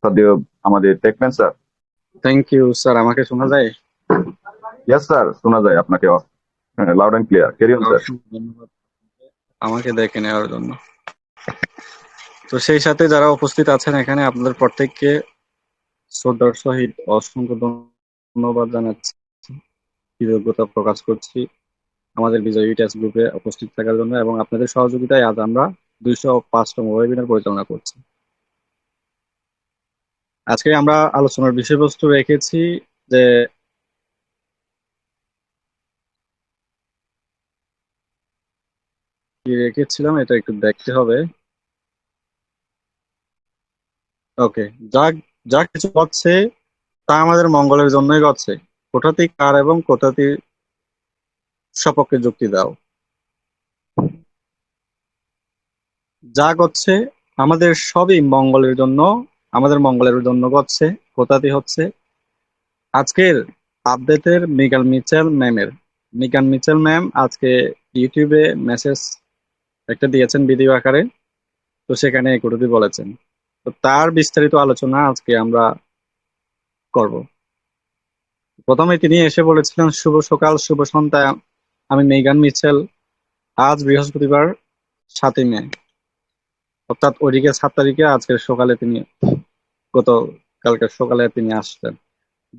সদেব, আমাদের টেকম্যান sir. Thank you sir. আমাকে শোনা যায়? ইয়েস স্যার, শোনা যায় আপনাকে loud and clear. Carry on sir. অসংখ্য ধন্যবাদ আমাকে দেখে নেওয়ার জন্য। তো সেই সাথে যারা উপস্থিত আছেন এখানে, আপনাদের প্রত্যেককে শ্রদ্ধার সহিত অসংখ্য ধন্যবাদ জানাচ্ছি, কৃতজ্ঞতা প্রকাশ করছি আমাদের বিজয় ইটিএস গ্রুপে উপস্থিত থাকার জন্য, এবং আপনাদের সহযোগিতায় আজ আমরা 205তম ওয়েবিনার পরিচালনা করছি। আজকে আমরা আলোচনার বিষয়বস্তু রেখেছি যে কি রেখেছিলাম, এটা একটু দেখতে হবে। ওকে। যা যা কিছু হচ্ছে তা আমাদের মঙ্গলের জন্যই ঘটছে। কোথাতে কার এবং কোথাতে সপক্ষে যুক্তি দাও। যা ঘটছে আমাদের সবই মঙ্গলের জন্য, আমাদের মঙ্গলের জন্য ঘটছে। কোথাতে হচ্ছে আজকের আপডেটের মিগান মিচেল ম্যাম আজকে ইউটিউবে মেসেজ একটা দিয়েছেন ভিডিও আকারে। তো সেখানে এই কথাটি বলেছেন। তো তার বিস্তারিত আলোচনা আজকে আমরা করব। প্রথমে তিনি এসে বলেছিলেন, শুভ সকাল, শুভ সন্ধ্যা, আমি মেগান মিচেল। আজ বৃহস্পতিবার 7ই মে, অর্থাৎ ওইদিকে 7 তারিখে, আজকের সকালে তিনি, গত কালকের সকালে তিনি আসছেন।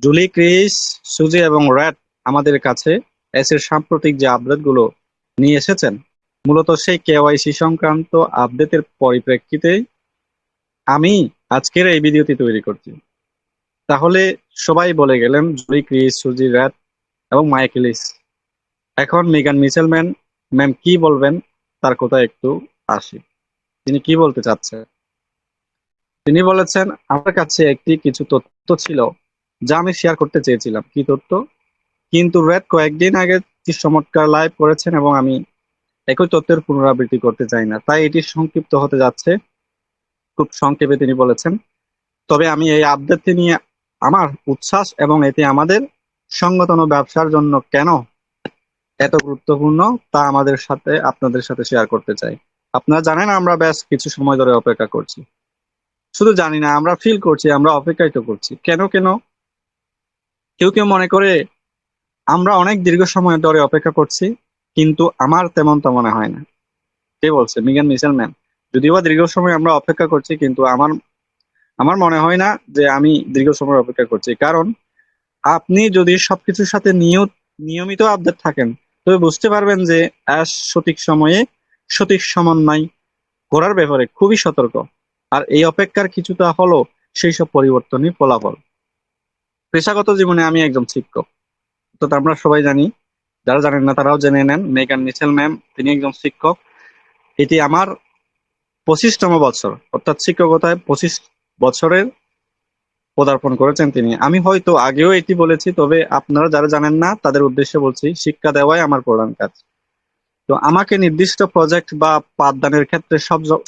জুলি, ক্রিস, সুজি এবং র্যাট আমাদের কাছে এসের সাম্প্রতিক যে আপডেট গুলো নিয়ে এসেছেন, মূলত সেই কেওয়াইসি সংক্রান্ত আপডেটের পরিপ্রেক্ষিতেই আমি আজকের এই ভিডিওটি তৈরি করছি। তাহলে সবাই বলে গেলেন, জুলি, ক্রিস, সুজি, র্যাট এবং মাইকেলিস। এখন মেগান মিচেল ম্যাম কি বলবেন তার কথা একটু আসি। তিনি কি বলতে চাচ্ছেন? তিনি বলেছেন, আমার কাছে কিছু তথ্য ছিল যা আমি শেয়ার করতে চেয়েছিলাম। কি তথ্য? কিন্তু রেড কয়েকদিন আগে কি চমৎকার লাইভ করেছেন এবং আমি একই তথ্যের পুনরাবৃত্তি করতে চাই না, তাই এটি সংক্ষিপ্ত হতে যাচ্ছে। খুব সংক্ষেপে তিনি বলেছেন, তবে আমি এই আপডেটটি নিয়ে আমার উচ্ছ্বাস এবং এটি আমাদের সংগঠন ও ব্যবসার জন্য কেন এত গুরুত্বপূর্ণ তা আপনাদের সাথে শেয়ার করতে চাই। আপনারা জানেন আমরা বেশ কিছু সময় ধরে অপেক্ষা করছি। শুধু জানি না, আমরা ফিল করছি, আমরা অপেক্ষাই তো করছি। কেন কেন কেউ কেউ মনে করে আমরা অনেক দীর্ঘ সময় ধরে অপেক্ষা করছি, কিন্তু আমার তেমনটা মনে হয় না। কে বলছে? মিগান মিচেল ম্যাম। যদিও বা দীর্ঘ সময় আমরা অপেক্ষা করছি, কিন্তু আমার আমার মনে হয় না যে আমি দীর্ঘ সময় অপেক্ষা করছি। কারণ আপনি যদি সবকিছুর সাথে নিয়মিত আপডেট থাকেন, তবে বুঝতে পারবেন যে অ্যাশ সঠিক সময়ে সঠিক সমন্বয় করার ব্যাপারে খুবই সতর্ক। আর এই অপেক্ষার কিছুটা হলো সেই সব পরিবর্তনই ফলাফল। পেশাগত জীবনে আমি একজন শিক্ষক, তো আমরা সবাই জানি। যারা জানেন না তারাও জেনে নেন, মেগান মিচেল ম্যাম তিনি একজন শিক্ষক। এটি আমার 25তম বছর, অর্থাৎ শিক্ষকতায় 25 বছরের পদার্পণ করেছেন তিনি। আমি হয়তো আগেও এটি বলেছি, তবে আপনারা যারা জানেন না তাদের উদ্দেশ্যে বলছি, শিক্ষা দেওয়াই আমার প্রধান কাজ। তো আমাকে নির্দিষ্ট প্রজেক্ট বা পাঠদানের ক্ষেত্রে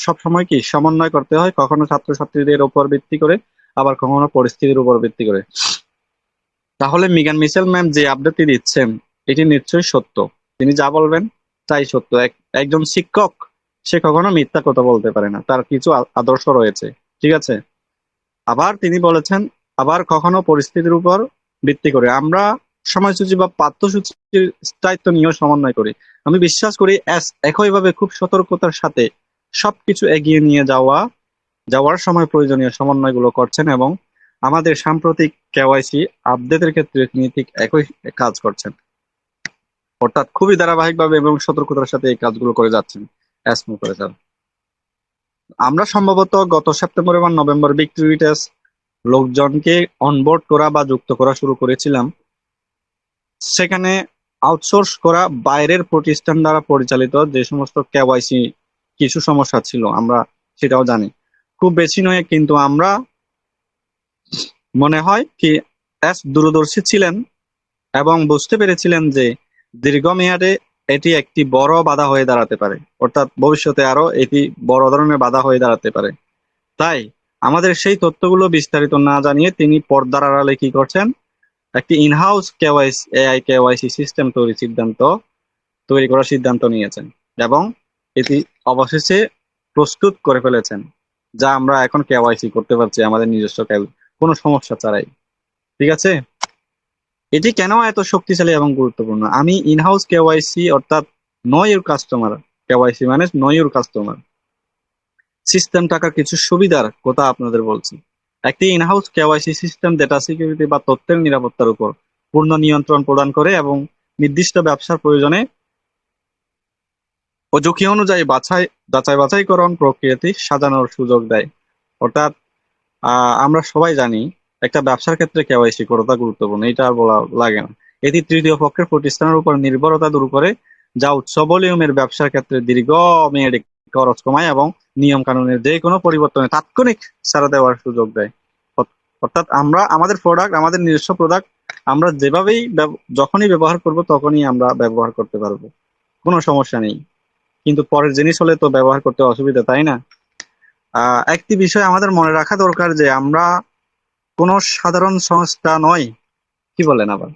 সব সময় কি সমন্বয় করতে হয়, কখনো ছাত্রছাত্রীদের উপর ভিত্তি করে, আবার কখনো পরিস্থিতির উপর ভিত্তি করে। তাহলে মিগান মিচেল ম্যাম যে আপডেটটি দিচ্ছেন এটি নিশ্চয়ই সত্য। তিনি যা বলবেন তাই সত্য। একজন শিক্ষক সে কখনো মিথ্যা কথা বলতে পারে না, তার কিছু আদর্শ রয়েছে। ঠিক আছে? আবার তিনি বলেছেন, আবার কখনো পরিস্থিতির উপর ভিত্তি করে আমরা সময়সূচি বা পাঠ্যসূচির স্থায়িত্ব নিয়েও সমন্বয় করি। আমি বিশ্বাস করি একইভাবে খুব সতর্কতার সাথে সবকিছু এগিয়ে নিয়ে যাওয়ার সময় প্রয়োজনীয় সমন্বয়গুলো করছেন, এবং আমাদের সাম্প্রতিক কেওয়াইসি আপডেটের ক্ষেত্রে তিনি ঠিক একই কাজ করছেন। অর্থাৎ খুবই ধারাবাহিকভাবে এবং সতর্কতার সাথে এই কাজগুলো করে যাচ্ছেন। এসমো করে যান। আমরা সম্ভবত গত সেপ্টেম্বর এবং নভেম্বর ভিক্টোরিয়াস লোকজনকে অনবোর্ড করা বা যুক্ত করা শুরু করেছিলাম। সেখানে আউটসোর্স করা বাইরের প্রতিষ্ঠান দ্বারা পরিচালিত যে সমস্ত কেওয়াইসি কিছু সমস্যা ছিল, আমরা সেটাও জানি। খুব বেশি নয়, কিন্তু আমরা মনে হয় কি দূরদর্শী ছিলেন এবং বুঝতে পেরেছিলেন যে দীর্ঘমেয়াদে এটি একটি বড় বাধা হয়ে দাঁড়াতে পারে, অর্থাৎ ভবিষ্যতে আরো এটি বড় ধরনের বাধা হয়ে দাঁড়াতে পারে। তাই আমাদের সেই তথ্যগুলো বিস্তারিত না জানিয়ে তিনি পর্দার আড়ালে কি করছেন, একটি ইনহাউস এআই কেওয়াইসি সিস্টেম তৈরি করার সিদ্ধান্ত নিয়েছেন এবং এটি অবশেষে প্রস্তুত করে ফেলেছেন। যা আমরা এখন কেওয়াইসি করতে পারছি আমাদের নিজস্ব কোনো সমস্যা ছাড়াই। ঠিক আছে, এটি কেন এত শক্তিশালী এবং গুরুত্বপূর্ণ? আমি ইনহাউস কেওয়াইসি অর্থাৎ নো ইউর কাস্টমার, কেওয়াইসি মানে নো ইউর কাস্টমার সিস্টেম টাকার কিছু সুবিধার কথা আপনাদের বলছি। একটি in-house KYC system data security বা তথ্যের নিরাপত্তার উপর পূর্ণ নিয়ন্ত্রণ প্রদান করে এবং নির্দিষ্ট ব্যবসার প্রয়োজনে ও ঝুঁকি অনুযায়ী যাচাই বাছাইকরণ প্রক্রিয়াটি সাজানোর সুযোগ দেয়। অর্থাৎ আমরা সবাই জানি একটা ব্যবসার ক্ষেত্রে কেওয়াইসি করাটা গুরুত্বপূর্ণ, এটা আর বলা লাগে না। এটি তৃতীয় পক্ষের প্রতিষ্ঠানের উপর নির্ভরতা দূর করে, যা উচ্চ ভলিউমের ব্যবসার ক্ষেত্রে দীর্ঘমেয়াদী খরচ কমায় এবং নিয়ম কানুনের যে কোনো পরিবর্তনে তাৎক্ষণিক সাড়া দেওয়ার সুযোগ দেয়। অর্থাৎ আমরা আমাদের প্রোডাক্ট, আমাদের নিজস্ব প্রোডাক্ট আমরা যেভাবেই যখনই ব্যবহার করব তখনই আমরা ব্যবহার করতে পারবো, কোনো সমস্যা নেই। কিন্তু পরের জিনিস হলে তো ব্যবহার করতে অসুবিধা, তাই না? একটি বিষয় আমাদের মনে রাখা দরকার যে আমরা কোনো সাধারণ সংস্থা নয়। কি বলেন আবার?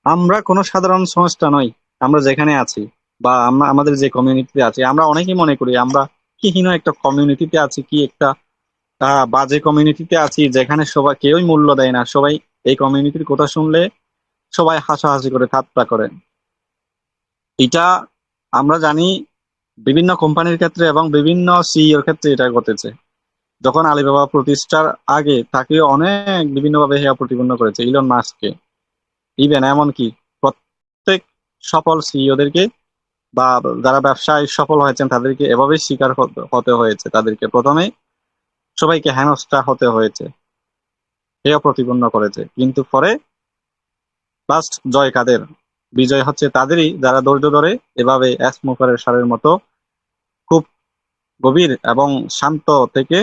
আমরা কোনো সাধারণ সংস্থা নই। আমরা যেখানে আছি বা আমরা আমাদের যে কমিউনিটিতে আছি, আমরা অনেকেই মনে করি আমরা কি হীন একটা কমিউনিটিতে আছি, কি একটা বাজে কমিউনিটিতে আছি, যেখানে সবাই কেউই মূল্য দেয় না। সবাই এই কমিউনিটির কথা শুনলে সবাই হাসাহাসি করে, ঠাট্টা করে। এটা আমরা জানি বিভিন্ন কোম্পানির ক্ষেত্রে এবং বিভিন্ন সিইওর ক্ষেত্রে এটা ঘটেছে। যখন আলিবাবা প্রতিষ্ঠার আগে তাকে অনেক বিভিন্নভাবে হেয় প্রতিপন্ন করেছে ইলন মাস্ককে। ইভেন এমনকি প্রত্যেক সফল সিইওদেরকে বা যারা ব্যবসায় সফল হয়েছেন তাদেরকে এভাবেই শিকার হতে হয়েছে। তাদেরকে প্রথমে সবাইকে হেনস্থা হতে হয়েছে, হেয় প্রতিপন্ন করেছে, কিন্তু পরে লাস্ট জয় কাদের? বিজয় হচ্ছে তাদেরই যারা ধৈর্য ধরে এভাবে স্মোকারের সারের মতো খুব গভীর এবং শান্ত থেকে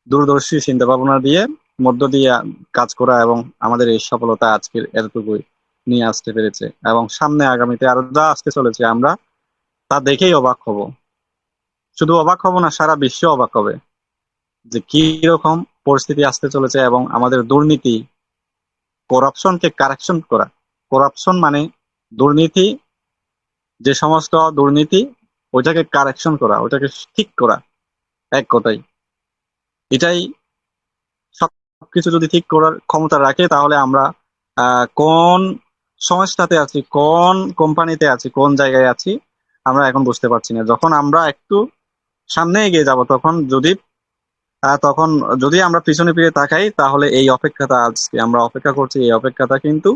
দূরদর্শী চিন্তা ভাবনা দিয়ে মধ্য দিয়ে কাজ করা এবং আমাদের এই সফলতা আজকের এতটুকুই নিয়ে আসতে পেরেছে। এবং সামনে আগামীতে আরো যা আসতে চলেছে আমরা তা দেখেই অবাক হব। শুধু অবাক হব না, সারা বিশ্ব অবাক হবে যে কি রকম পরিস্থিতি আসতে চলেছে। এবং আমাদের দুর্নীতি, করাপশনকে কারেকশন করা, করাপশন মানে দুর্নীতি, যে সমস্ত দুর্নীতি ওইটাকে কারেকশন করা, ওইটাকে ঠিক করা, এক কথাই এটাই। সবকিছু যদি ঠিক করার ক্ষমতা রাখে তাহলে আমরা কোন সংস্থাতে আছি, কোন কোম্পানিতে আছি, কোন জায়গায় আছি আমরা এখন বুঝতে পারছি না। যখন আমরা একটু সামনে এগিয়ে যাব তখন যদি আমরা পিছনে ফিরে তাকাই তাহলে এই অপেক্ষাটা, আজকে আমরা অপেক্ষা করছি, এই অপেক্ষাটা কিন্তু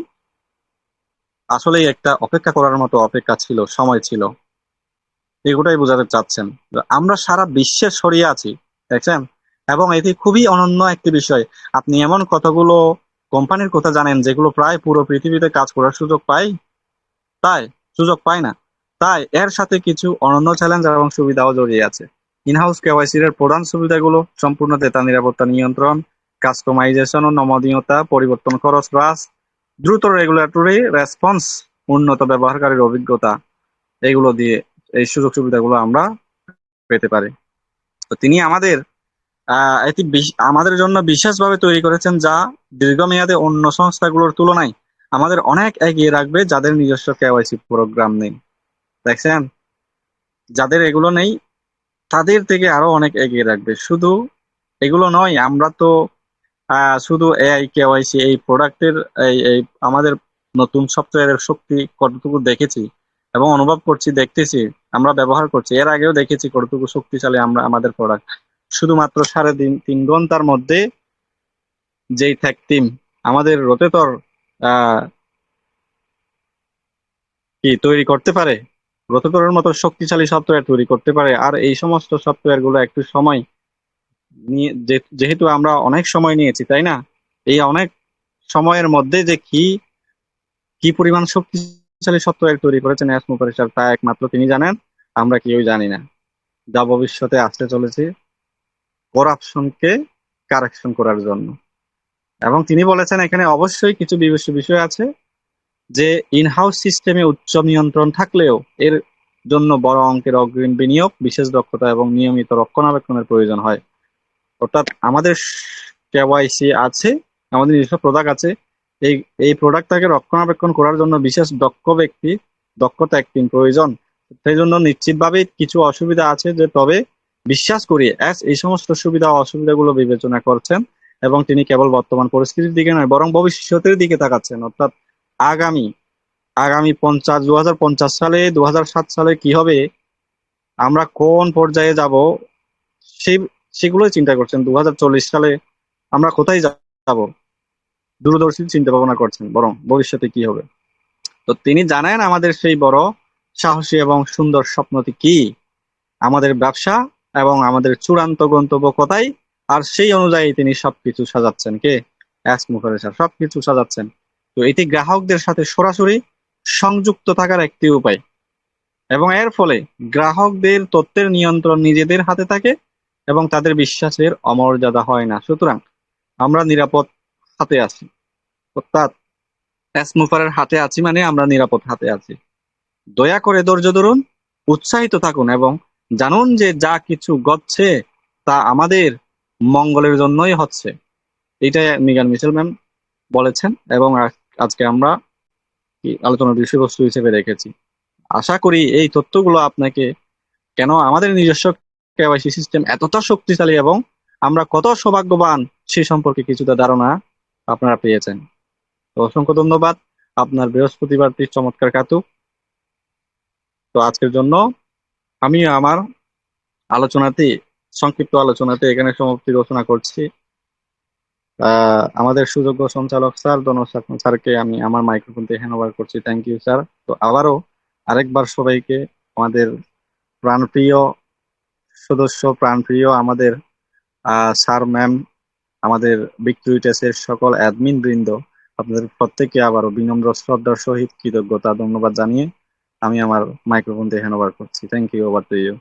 আসলেই একটা অপেক্ষা করার মতো অপেক্ষা ছিল, সময় ছিল। এগুলোই বোঝাতে চাচ্ছেন আমরা সারা বিশ্বে ছড়িয়ে আছি, দেখছেন? এবং এটি খুবই অনন্য একটি বিষয়। আপনি এমন কতগুলো কোম্পানির কথা জানেন যেগুলো প্রায় পুরো পৃথিবীতে কাজ করার সুযোগ পায়? তাই সুযোগ পায় না। তাই এর সাথে কিছু অনন্য চ্যালেঞ্জ এবং সুবিধাও জড়িয়ে আছে। ইনহাউস কেওয়াইসি এর প্রধান সুবিধাগুলো: সম্পূর্ণ ডেটা নিরাপত্তা নিয়ন্ত্রণ, কাস্টমাইজেশন ও নমনীয়তা, পরিবর্তন খরচ হ্রাস, দ্রুত রেগুলেটরি রেসপন্স, উন্নত ব্যবহারকারীর অভিজ্ঞতা। এগুলো দিয়ে এই সুযোগ সুবিধাগুলো আমরা পেতে পারি। তো তিনি এটি আমাদের জন্য বিশেষভাবে তৈরি করেছেন, যা দীর্ঘমেয়াদে অন্য সংস্থাগুলোর তুলনায় আমাদের অনেক এগিয়ে রাখবে যাদের নিজস্ব কেওয়াইসি প্রোগ্রাম নেই। দেখছেন, যাদের এগুলো নেই তাদের থেকে আরো অনেক এগিয়ে রাখবে। শুধু এগুলো নয়, আমরা তো শুধু এআই কেওয়াইসি এই প্রোডাক্টের এই এই আমাদের নতুন সফটওয়্যারের শক্তি কতটুকু দেখেছি এবং অনুভব করছি, দেখতেছি, আমরা ব্যবহার করছি। এর আগেও দেখেছি কতটুকু শক্তিশালী আমরা আমাদের প্রোডাক্ট। শুধুমাত্র 3.5 ঘন্টার মধ্যে যেই থ্যাক টিম আমাদের রোটেটর কি তৈরি করতে পারে, রোটেটরের মতো শক্তিশালী সফটওয়্যার তৈরি করতে পারে। আর এই সমস্ত সফটওয়্যার গুলো একটু সময় নিয়ে, যেহেতু আমরা অনেক সময় নিয়েছি, তাই না? এই অনেক সময়ের মধ্যে যে কি কি পরিমাণ শক্তিশালী সফটওয়্যার তৈরি করেছেন স্মোকার স্যার, তা একমাত্র তিনি জানেন, আমরা কেউই জানি না। যা ভবিষ্যতে আসতে চলেছে করাপশনকে কারেকশন করার জন্য। এবং তিনি বলেছেন এখানে অবশ্যই কিছু বিবেচ্য বিষয় আছে, যে ইনহাউস সিস্টেমে উচ্চ নিয়ন্ত্রণ থাকলেও এর জন্য বড় অঙ্কের অগ্রিম বিনিয়োগ, বিশেষ দক্ষতা এবং নিয়মিত রক্ষণাবেক্ষণের প্রয়োজন হয়। অর্থাৎ আমাদের কেওয়াইসি আছে, আমাদের নিজস্ব প্রোডাক্ট আছে, এই এই প্রোডাক্টটাকে রক্ষণাবেক্ষণ করার জন্য বিশেষ দক্ষ ব্যক্তি, দক্ষতা একটি প্রয়োজন। সেই জন্য নিশ্চিতভাবে কিছু অসুবিধা আছে, যে তবে বিশ্বাস করি এস এই সমস্ত সুবিধা অসুবিধাগুলো বিবেচনা করছেন এবং তিনি কেবল বর্তমান পরিস্থিতির দিকে নয় বরং ভবিষ্যতের দিকে তাকাচ্ছেন, অর্থাৎ আগামী আগামী 2050 সালে 2007 সালে কি হবে, আমরা কোন পর্যায়ে যাব, সেই সেগুলোই চিন্তা করছেন। 2040 সালে আমরা কোথায় যাব, দূরদর্শী চিন্তা ভাবনা করছেন বরং ভবিষ্যতে কি হবে। তো তিনি জানেন আমাদের সেই বড় সাহসী এবং সুন্দর স্বপ্নটি কি, আমাদের ব্যবসা এবং আমাদের চূড়ান্ত গন্তব্য কোথায়। আর সেই অনুযায়ী তিনি সবকিছু সাজাচ্ছেন, কে, এস মুখার্জি স্যার সবকিছু সাজাচ্ছেন। তো এটি গ্রাহকদের সাথে সরাসরি সংযুক্ত থাকার একটি উপায় এবং এর ফলে গ্রাহকদের তথ্যের নিয়ন্ত্রণ নিজেদের হাতে থাকে এবং তাদের বিশ্বাসের অমর্যাদা হয় না। সুতরাং আমরা নিরাপদ হাতে আছি, অর্থাৎ এস মুখারের হাতে আছি মানে আমরা নিরাপদ হাতে আছি। দয়া করে ধৈর্য ধরুন, উৎসাহিত থাকুন এবং জানুন যে যা কিছু ঘটছে তা আমাদের মঙ্গলের জন্যই হচ্ছে। এটাই মিগান মিশেল ম্যাম বলেছেন এবং আজকে আমরা কি আলোচনার বিষয়বস্তু হিসেবে রেখেছি। আশা করি এই তথ্যগুলো আপনাকে কেন আমাদের নিজস্ব কেওয়াইসি সিস্টেম এতটা শক্তিশালী এবং আমরা কত সৌভাগ্যবান সে সম্পর্কে কিছুটা ধারণা আপনারা পেয়েছেন। তো অসংখ্য ধন্যবাদ। আপনার বৃহস্পতিবারটি চমৎকার কাটুক। তো আজকের জন্য আমি আমার আলোচনাতে সংক্ষিপ্ত আলোচনাতে এখানে সমাপ্তি ঘোষণা করছি। আমাদের সুযোগ্য সঞ্চালক স্যার দনজ স্যারকে আমি আমার মাইক্রোফোনটি হ্যান্ড ওভার করছি। Thank you sir. তো আবারও আরেকবার সবাইকে, আমাদের প্রাণপ্রিয় সদস্য, প্রাণপ্রিয় আমাদের স্যার ম্যাম, আমাদের ভিক্টোরিটেসের সকল অ্যাডমিন বৃন্দ, আপনাদের প্রত্যেককে আবারও বিনম্র শ্রদ্ধার সহিত কৃতজ্ঞতা ধন্যবাদ জানিয়ে আমি আমার মাইক্রোফোনটি হ্যান্ড ওভার করছি। Thank you, over to you.